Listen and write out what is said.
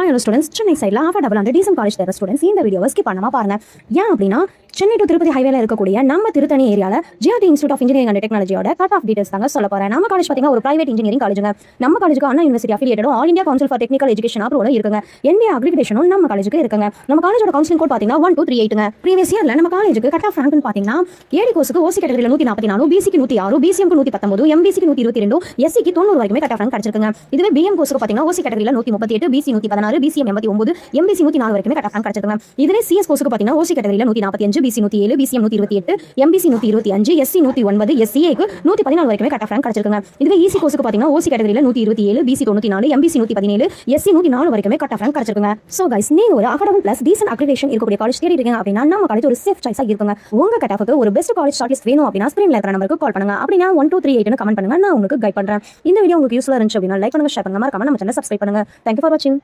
Hello students, Chennai சைடில் affordable and descent college தர students இந்த வீடியோவை ஸ்கிப் பண்ணாம பாருங்க. ஏன் அப்படின்னா, சென்னை டு திருப்பதி ஹைவேல இருக்கக்கூடிய நம்ம திருத்தணி ஏரியாவில் GRT institute of engineering and டெக்னாலஜியோட கட் ஆஃப் டீடைல்ஸ் தாங்க சொல்ல போறேன். நம்ம காலேஜ் பார்த்தீங்கன்னா ஒரு பிரைவேட் இன்ஜினியரிங் காலேஜுங்க. நம்ம காலேஜுக்கு அண்ணா யூனிவர்சிட்டி அஃபிலியேட்டடும் all India council for technical education அப்ரூவலும் இருக்குங்க. NBA அக்ரிடேஷனும் நம்ம காலேஜுக்கு இருக்குங்க. நம்ம காலேஜோட கவுன்சிலிங் கோட் பார்த்தீங்கன்னா 1238ங்க. ப்ரீவியஸ் இயர்ல நம்ம காலேஜுக்கு கட் ஆஃப் ரேங்க்னு பார்த்தீங்கன்னா ஏடி கோர்ஸுக்கு ஓசி கேட்டகரியில் 144, பிசிக்கு 106, பிசிஎம்க்கு 119, எம்பிசிக்கு 122, எஸ்சிக்கு 90 வரைக்குமே கட் ஆஃப் ரேங்க் கிடைச்சிருக்குங்க. இதுவே பிஎம் கோர்ஸுக்கு பார்த்தீங்கன்னா ஓசி கேட்டகரியில் 138, பிசி 116, பிசிஎம் 89, எம்பிசி 104 வரைக்குமே கட் ஆஃப் ரேங்க் கிடைச்சிருக்குங்க. இதுவே சிஎஸ் கோர்ஸுக்கு பார்த்தீங்கன்னா ஓசி கேட்டகரியில் 145, பிசி 107, பிசிஎம் 128, எம்பிசி 125, எஸ்சி 109, எஸ்சிஏக்கு 114 வரைக்குமே கட் ஆஃப் ரேங்க் கிடைச்சிருக்குங்க. இதுவே ஈசி கோர்ஸுக்கு பார்த்தீங்கன்னா ஓசி கேட்டகரியில் 127, பிசி 94, எம்பிசி 117, எஸ்சி 104 வரைக்குமே கட் ஆஃப் ரேங்க் கிடைச்சிருக்குங்க. சோ கைஸ், நீங்க ஒரு அஃபோர்டபுள் பிளஸ் டீசன்ட் அக்ரிடேஷன் இருக்கக்கூடிய காலேஜ் தேடி இருக்கீங்க அப்படின்னா நம்ம காலேஜ் ஒரு சேஃப் சாய்ஸா இருக்குங்க. உங்க கட் ஆஃப்க்கு ஒரு பெஸ்ட் காலேஜ் ஷார்ட் லிஸ்ட் வேணும் அப்படின்னா ஸ்கிரீன்ல இருக்கிற நம்பருக்கு கால் பண்ணுங்க. அப்படின்னா 1238 கமெண்ட் பண்ணுங்க, நான் உங்களுக்கு கைட் பண்றேன். இந்த வீடியோ உங்களுக்கு யூஸ்ஃபுல்லா இருந்துச்சு அப்படின்னா லைக் பண்ணுங்க, ஷேர் பண்ணுங்க, மறக்காம நம்ம சேனலை சப்ஸ்கிரைப் பண்ணுங்க. Thank you for watching.